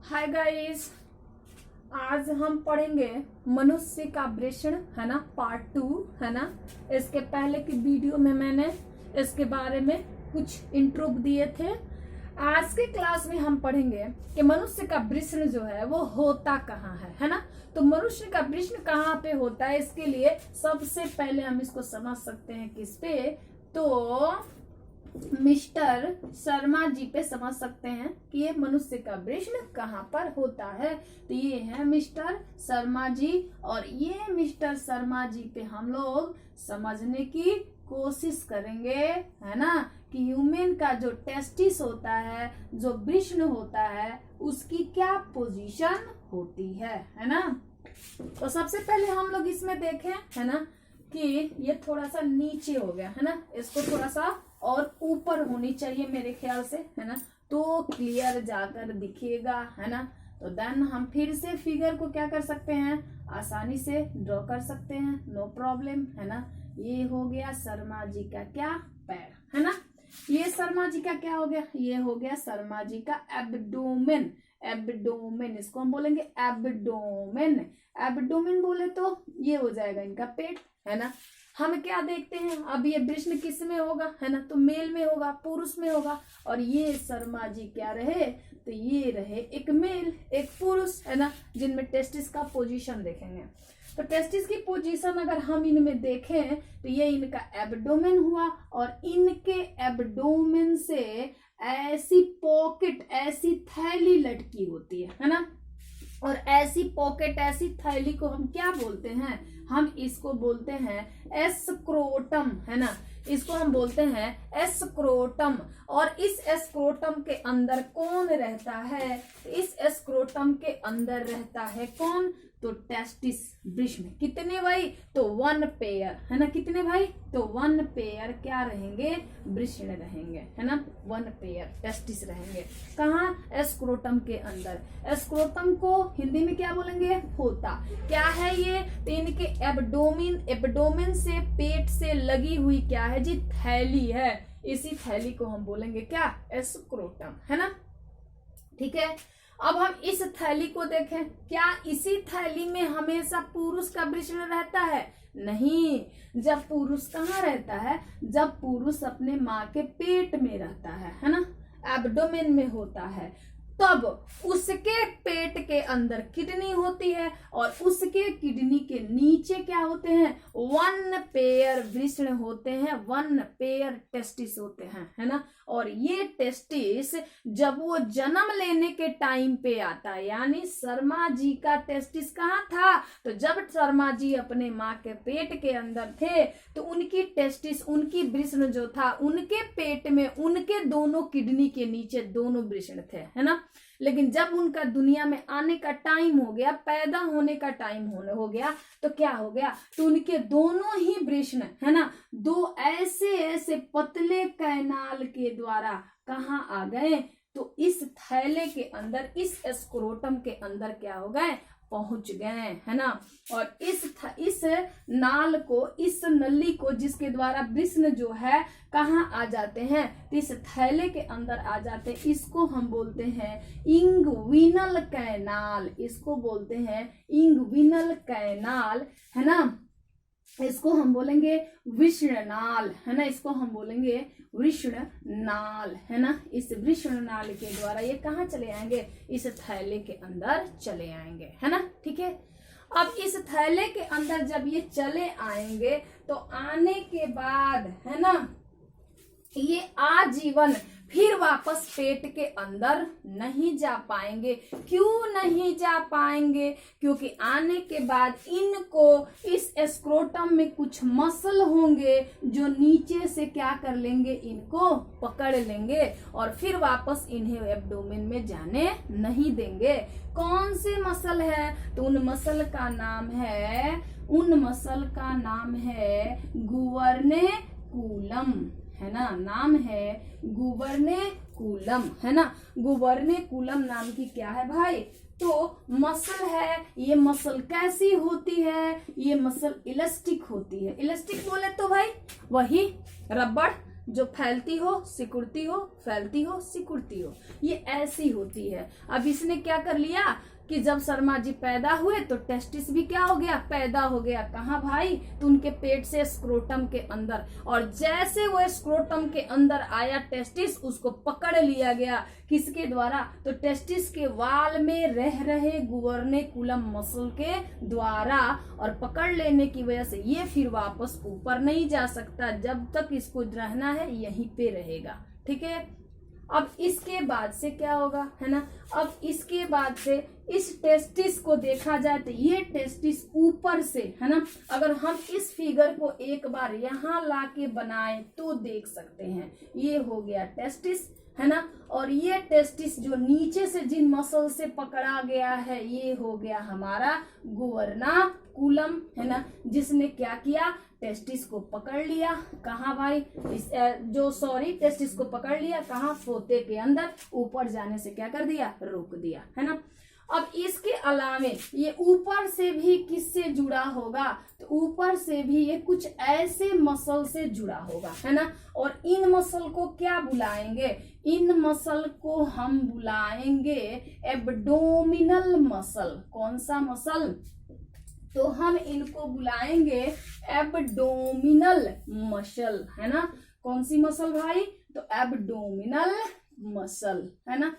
Hi guys, आज हम पढ़ेंगे मनुष्य का वृषण, है ना, पार्ट 2, है ना। इसके पहले की वीडियो में मैंने इसके बारे में कुछ इंट्रो दिए थे। आज के क्लास में हम पढ़ेंगे कि मनुष्य का वृषण जो है वो होता कहाँ है ना। तो मनुष्य का वृषण कहाँ पे होता है, इसके लिए सबसे पहले हम इसको समझ सकते हैं किस पे, तो मिस्टर शर्मा जी पे समझ सकते हैं कि ये मनुष्य का वृषण कहाँ पर होता है। तो ये है मिस्टर शर्मा जी, और ये मिस्टर शर्मा जी पे हम लोग समझने की कोशिश करेंगे, है ना, कि ह्यूमन का जो टेस्टिस होता है, जो वृषण होता है, उसकी क्या पोजीशन होती है ना। तो सबसे पहले हम लोग इसमें देखें, है ना, कि ये थोड़ा सा नीचे हो गया, है ना, इसको थोड़ा सा और ऊपर होनी चाहिए मेरे ख्याल से, है ना, तो क्लियर जाकर दिखेगा, है ना। तो देन हम फिर से फिगर को क्या कर सकते हैं, आसानी से ड्रॉ कर सकते हैं, नो प्रॉब्लम, है ना। ये हो गया शर्मा जी का क्या, पैर, है ना। ये शर्मा जी का क्या हो गया, ये हो गया शर्मा जी का एब्डोमेन। एब्डोमेन इसको हम बोलेंगे एब्डोमेन। एब्डोमेन बोले तो ये हो जाएगा इनका पेट, है ना। हम क्या देखते हैं, अब ये वृषण किस में होगा, है ना, तो मेल में होगा, पुरुष में होगा। और ये शर्मा जी क्या रहे, तो ये रहे एक मेल एक पुरुष, है ना, जिनमें टेस्टिस का पोजीशन देखेंगे। तो टेस्टिस की पोजीशन अगर हम इनमें देखें तो ये इनका एब्डोमेन हुआ, और इनके एब्डोमेन से ऐसी पॉकेट, ऐसी थैली लटकी होती है ना। और ऐसी पॉकेट, ऐसी थैली को हम क्या बोलते हैं, हम इसको बोलते हैं एस्क्रोटम, है ना। इसको हम बोलते हैं एस्क्रोटम। और इस एस्क्रोटम के अंदर कौन रहता है, इस एस्क्रोटम के अंदर रहता है कौन, तो टेस्टिस वृषण। कितने भाई, तो 1 पेयर, है ना। कितने भाई, तो 1 पेयर क्या रहेंगे, वृषण रहेंगे, है ना। 1 पेयर टेस्टिस रहेंगे कहाँ, एस्क्रोटम के अंदर। एस्क्रोटम को हिंदी में क्या बोलेंगे, होता। क्या है ये, तो इनके एब्डोमेन से, पेट से लगी हुई क्या है जी, थैली है। इसी थैली को हम बोलेंगे क्या, एस्क्रोटम, है ना। ठीक है, अब हम इस थैली को देखें, क्या इसी थैली में हमेशा पुरुष का वृषण रहता है, नहीं। जब पुरुष कहाँ रहता है, जब पुरुष अपने माँ के पेट में रहता है ना, एब्डोमेन में होता है, तब उसके पेट के अंदर किडनी होती है, और उसके किडनी के नीचे क्या होते हैं, 1 पेयर वृषण होते हैं, 1 पेयर टेस्टिस होते हैं, है ना। और ये टेस्टिस जब वो जन्म लेने के टाइम पे आता है, यानी शर्मा जी का टेस्टिस कहाँ था, तो जब शर्मा जी अपने माँ के पेट के अंदर थे, तो उनकी टेस्टिस, उनकी वृषण जो था, उनके पेट में, उनके दोनों किडनी के नीचे दोनों वृषण थे, है ना। लेकिन जब उनका दुनिया में आने का टाइम हो गया, पैदा होने का टाइम हो गया, तो क्या हो गया, तो उनके दोनों ही वृषण, है ना, 2 ऐसे ऐसे पतले कैनाल के द्वारा कहाँ आ गए, तो इस थैले के अंदर, इस एस्क्रोटम के अंदर क्या हो गए, पहुंच गए, है ना। और इस नाल को, इस नली को, जिसके द्वारा वृषण जो है कहाँ आ जाते हैं, तो इस थैले के अंदर आ जाते हैं। इसको हम बोलते हैं इंग्विनल कैनाल, इसको बोलते हैं इंग्विनल कैनाल, है ना। इसको हम बोलेंगे वृषणनाल, है ना, इसको हम बोलेंगे वृषणनाल, है ना। इस वृषणनाल के द्वारा ये कहाँ चले आएंगे, इस थैले के अंदर चले आएंगे, है ना। ठीक है, अब इस थैले के अंदर जब ये चले आएंगे, तो आने के बाद, है ना, ये आजीवन फिर वापस पेट के अंदर नहीं जा पाएंगे। क्यों नहीं जा पाएंगे, क्योंकि आने के बाद इनको इस एस्क्रोटम में कुछ मसल होंगे, जो नीचे से क्या कर लेंगे, इनको पकड़ लेंगे, और फिर वापस इन्हें एब्डोमेन में जाने नहीं देंगे। कौन से मसल है, तो उन मसल का नाम है गुबर्नेकुलम, है ना। नाम है गुबर्नेकुलम, है ना। गुबर्नेकुलम नाम की क्या है भाई, तो मसल है। ये मसल कैसी होती है, ये मसल इलास्टिक होती है। इलास्टिक बोले तो भाई वही रबड़, जो फैलती हो सिकुड़ती हो, फैलती हो सिकुड़ती हो, ये ऐसी होती है। अब इसने क्या कर लिया कि जब शर्मा जी पैदा हुए तो टेस्टिस भी क्या हो गया, पैदा हो गया। कहाँ भाई, तो उनके पेट से स्क्रोटम के अंदर, और जैसे वो स्क्रोटम के अंदर आया टेस्टिस, उसको पकड़ लिया गया किसके द्वारा, तो टेस्टिस के वाल में रह रहे गुबर्नेकुलम मसल के द्वारा, और पकड़ लेने की वजह से ये फिर वापस ऊपर नहीं जा सकता, जब तक इसको रहना है यहीं पे रहेगा। ठीक है, अब इसके बाद से क्या होगा, है ना, अब इसके बाद से इस टेस्टिस को देखा जाए तो ये टेस्टिस ऊपर से, है ना, अगर हम इस फिगर को एक बार यहाँ लाके बनाएं तो देख सकते हैं, ये हो गया टेस्टिस, है ना, और ये टेस्टिस जो नीचे से जिन मसल से पकड़ा गया है ये हो गया हमारा गुबर्नाकुलम, है ना, जिसने क्या किया, टेस्टिस को पकड़ लिया। कहाँ भाई, टेस्टिस को पकड़ लिया कहाँ, फोते के अंदर, ऊपर जाने से क्या कर दिया, रोक दिया, है ना। अब इसके अलावे ये ऊपर से भी किससे जुड़ा होगा, तो ऊपर से भी ये कुछ ऐसे मसल से जुड़ा होगा, है ना, और इन मसल को क्या बुलाएंगे, इन मसल को हम बुलाएंगे एब्डोमिनल मसल। कौन सा मसल, तो हम इनको बुलाएंगे एब्डोमिनल मसल, है ना। कौन सी मसल भाई, तो एब्डोमिनल मसल, है ना।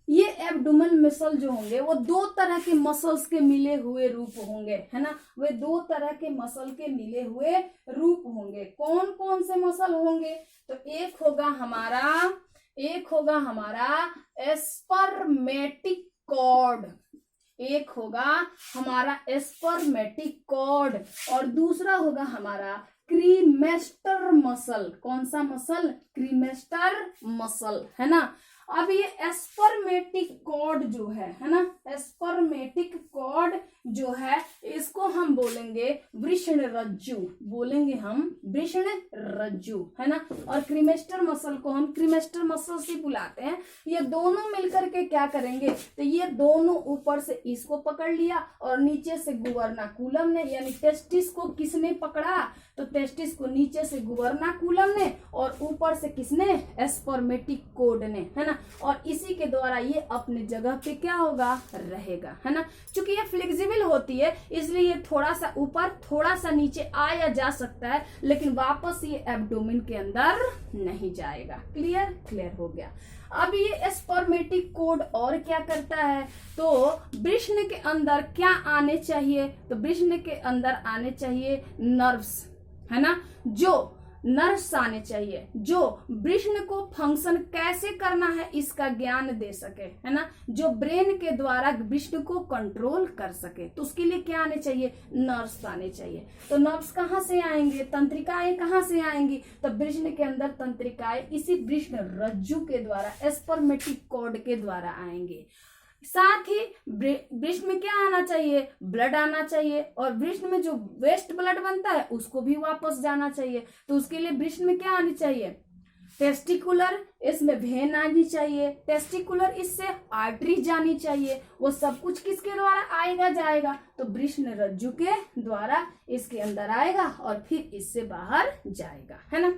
ये एब्डोमिनल मसल जो होंगे वो दो तरह के मसल्स के मिले हुए रूप होंगे, है ना, वे दो तरह के मसल के मिले हुए रूप होंगे। कौन कौन से मसल होंगे, तो एक होगा हमारा एस्पर्मेटिक कॉर्ड, एक होगा हमारा एस्पर्मेटिक कॉर्ड, और दूसरा होगा हमारा क्रीमेस्टर मसल। कौन सा मसल, क्रीमेस्टर मसल, है ना। अब ये एस्पर्मेटिक कॉर्ड जो है ना, एस्पर्मेटिक कॉर्ड जो है इसको हम बोलेंगे वृषण रज्जु, बोलेंगे हम वृषण रज्जु, है ना, और क्रीमेस्टर मसल को हम क्रीमेस्टर मसल से बुलाते हैं। ये दोनों मिलकर के क्या करेंगे, तो ये दोनों ऊपर से इसको पकड़ लिया और नीचे से गुबर्नाकुलम ने, यानी टेस्टिस को किसने पकड़ा, तो टेस्टिस को नीचे से गुबर्नाकुलम ने और ऊपर से किसने, एस्पर्मेटिक कॉर्ड ने, है ना, और इसी के द्वारा ये अपने जगह पे क्या होगा, रहेगा, है ना। क्योंकि ये फ्लेक्सिबल होती है इसलिए ये थोड़ा सा ऊपर थोड़ा सा नीचे आया जा सकता है, लेकिन वापस ये एब्डोमेन के अंदर नहीं जाएगा। क्लियर हो गया। अब ये एस्पर्मेटिक कॉर्ड और क्या करता है, तो वृषण के अंदर क्या आने चाहिए, तो वृषण के अंदर आने चाहिए नर्व्स, है ना, जो नर्व्स आने चाहिए जो वृषण को फंक्शन कैसे करना है इसका ज्ञान दे सके, है ना, जो ब्रेन के द्वारा वृषण को कंट्रोल कर सके, तो उसके लिए क्या आने चाहिए, नर्व्स आने चाहिए। तो नर्व्स कहाँ से आएंगे, तंत्रिकाएं कहाँ से आएंगी, तो वृषण के अंदर तंत्रिकाएं इसी वृषण रज्जु के द्वारा, एस्पर्मेटिक कॉर्ड के द्वारा आएंगे। साथ ही वृषण में क्या आना चाहिए, ब्लड आना चाहिए, और वृषण में जो वेस्ट ब्लड बनता है उसको भी वापस जाना चाहिए। तो उसके लिए वृषण में क्या आनी चाहिए, टेस्टिकुलर, इसमें वेन आनी चाहिए, टेस्टिकुलर इससे आर्टरी जानी चाहिए। वो सब कुछ किसके द्वारा आएगा, जाएगा, तो वृषण रज्जु के द्वारा इसके अंदर आएगा और फिर इससे बाहर जाएगा, है ना।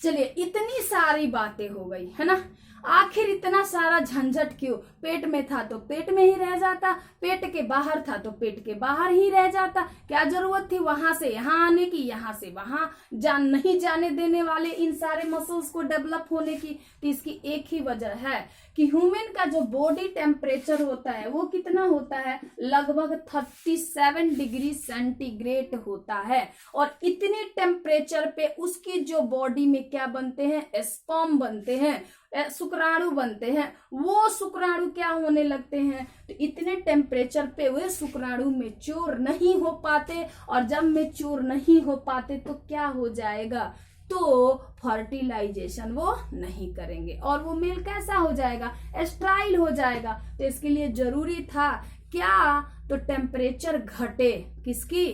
चलिए, इतनी सारी बातें हो गई, है ना। आखिर इतना सारा झंझट क्यों, पेट में था तो पेट में ही रह जाता, पेट के बाहर था तो पेट के बाहर ही रह जाता, क्या जरूरत थी वहां से यहाँ आने की, यहाँ से वहां नहीं जाने देने वाले इन सारे मसल्स को डेवलप होने की। तो इसकी एक ही वजह है कि ह्यूमन का जो बॉडी टेम्परेचर होता है वो कितना होता है, लगभग 37 डिग्री सेंटीग्रेड होता है, और इतनी टेम्परेचर पे उसकी जो बॉडी में क्या बनते हैं, स्पर्म बनते हैं, शुक्राणु बनते हैं। वो शुक्राणु क्या होने लगते हैं, तो इतने टेम्परेचर पे वे शुक्राणु मैच्योर नहीं हो पाते, और जब मैच्योर नहीं हो पाते तो क्या हो जाएगा, तो फर्टिलाइजेशन वो नहीं करेंगे और वो मेल कैसा हो जाएगा, स्टेराइल हो जाएगा। तो इसके लिए जरूरी था क्या, तो टेम्परेचर घटे, किसकी,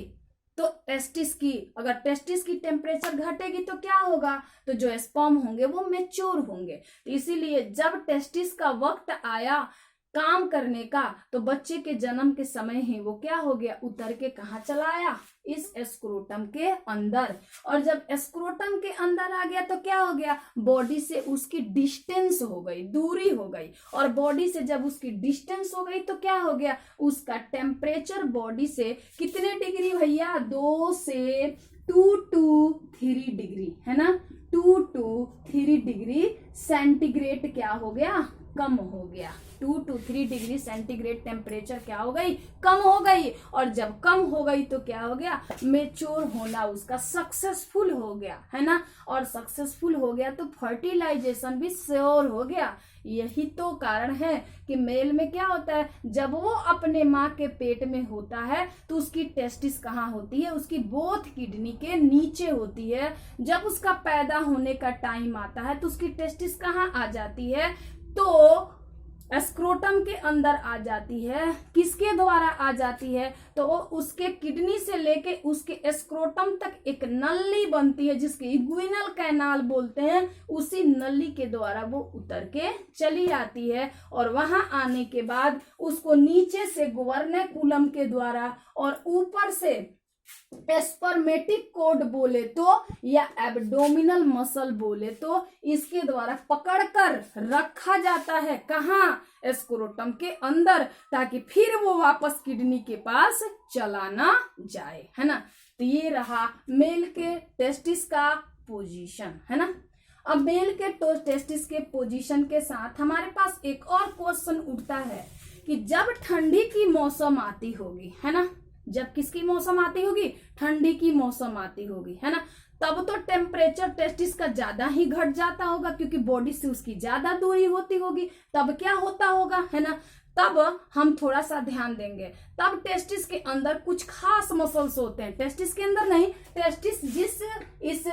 तो टेस्टिस की। अगर टेस्टिस की टेम्परेचर घटेगी तो क्या होगा, तो जो स्पर्म होंगे वो मैच्योर होंगे। तो इसीलिए जब टेस्टिस का वक्त आया काम करने का, तो बच्चे के जन्म के समय ही वो क्या हो गया, उतर के कहाँ चला आया, इस स्क्रोटम के अंदर। और जब स्क्रोटम के अंदर आ गया तो क्या हो गया, बॉडी से उसकी डिस्टेंस हो गई, दूरी हो गई। और बॉडी से जब उसकी डिस्टेंस हो गई तो क्या हो गया, उसका टेम्परेचर बॉडी से कितने डिग्री भैया, 2 से 2 to 3 डिग्री, है ना, 2 to 3 डिग्री सेंटीग्रेड क्या हो गया, कम हो गया। 2 to 3 डिग्री सेंटीग्रेड टेम्परेचर क्या हो गई, कम हो गई। और जब कम हो गई तो क्या हो गया, मेच्योर होना उसका सक्सेसफुल हो गया, है ना। और सक्सेसफुल हो गया तो फर्टिलाइजेशन भी श्योर हो गया। यही तो कारण है कि मेल में क्या होता है, जब वो अपने माँ के पेट में होता है तो उसकी टेस्टिस कहाँ होती है, उसकी बोथ किडनी के नीचे होती है। जब उसका पैदा होने का टाइम आता है तो उसकी टेस्टिस कहाँ आ जाती है, तो स्क्रोटम के अंदर आ जाती है। किसके द्वारा आ जाती है, तो वो उसके किडनी से लेके उसके स्क्रोटम तक एक नली बनती है जिसके इग्विनल कैनाल बोलते हैं। उसी नली के द्वारा वो उतर के चली आती है और वहां आने के बाद उसको नीचे से गुवर्नेकुलम के द्वारा और ऊपर से स्पर्मेटिक कोड बोले तो या एब्डोमिनल मसल बोले तो इसके द्वारा पकड़कर रखा जाता है, कहाँ, स्क्रोटम के अंदर, ताकि फिर वो वापस किडनी के पास चला ना जाए, है ना। तो ये रहा मेल के टेस्टिस का पोजीशन, है ना। अब मेल के टेस्टिस के पोजीशन के साथ हमारे पास एक और क्वेश्चन उठता है कि जब ठंडी की मौसम आती होगी, है ना, जब किसकी मौसम आती होगी, ठंडी की मौसम आती होगी, है ना, तब तो टेम्परेचर टेस्टिस का ज्यादा ही घट जाता होगा क्योंकि बॉडी से उसकी ज्यादा दूरी होती होगी। तब क्या होता होगा, है ना, तब हम थोड़ा सा ध्यान देंगे। तब टेस्टिस के अंदर कुछ खास मसल्स होते हैं, टेस्टिस के अंदर नहीं, टेस्टिस जिस इस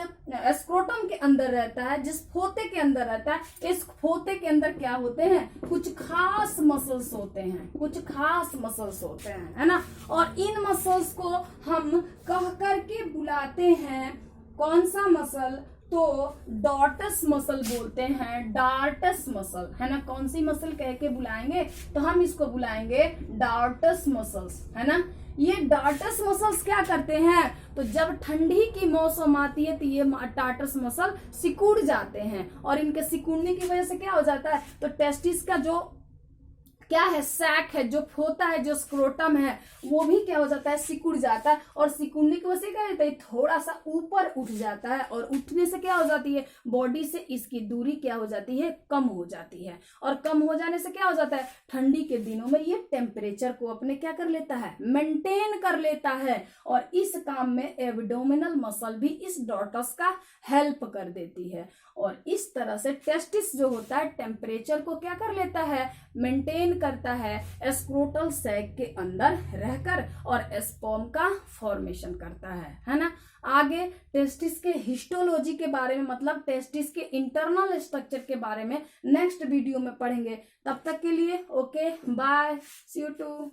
स्क्रोटम के अंदर रहता है, जिस फोते के अंदर रहता है, इस फोते के अंदर क्या होते हैं, कुछ खास मसल्स होते हैं, कुछ खास मसल्स होते हैं, है ना। और इन मसल्स को हम कह करके बुलाते हैं, कौन सा मसल, तो डॉर्टस मसल बोलते हैं, डार्टस मसल, है ना। कौन सी मसल कह के बुलाएंगे, तो हम इसको बुलाएंगे डार्टस मसल्स, है ना। ये डार्टस मसल्स क्या करते हैं, तो जब ठंडी की मौसम आती है तो ये डार्टस मसल सिकुड़ जाते हैं और इनके सिकुड़ने की वजह से क्या हो जाता है, तो टेस्टिस का जो क्या है, सैक है, जो फोता है, जो स्क्रोटम है, वो भी क्या हो जाता है, सिकुड़ जाता है। और सिकुड़ने की वजह से क्या होता है, थोड़ा सा ऊपर उठ जाता है और उठने से क्या हो जाती है, बॉडी से इसकी दूरी क्या हो जाती है, कम हो जाती है। और कम हो जाने से क्या हो जाता है, ठंडी के दिनों में ये टेम्परेचर को अपने क्या कर लेता है, मेंटेन कर लेता है। और इस काम में एब्डोमिनल मसल भी इस डॉर्टस का हेल्प कर देती है। और इस तरह से टेस्टिस जो होता है टेम्परेचर को क्या कर लेता है, मेंटेन करता है स्क्रोटल सैक के अंदर रहकर और स्पर्म का फॉर्मेशन करता है ना। आगे टेस्टिस के हिस्टोलॉजी के बारे में, मतलब टेस्टिस के इंटरनल स्ट्रक्चर के बारे में नेक्स्ट वीडियो में पढ़ेंगे। तब तक के लिए okay, bye, see you to.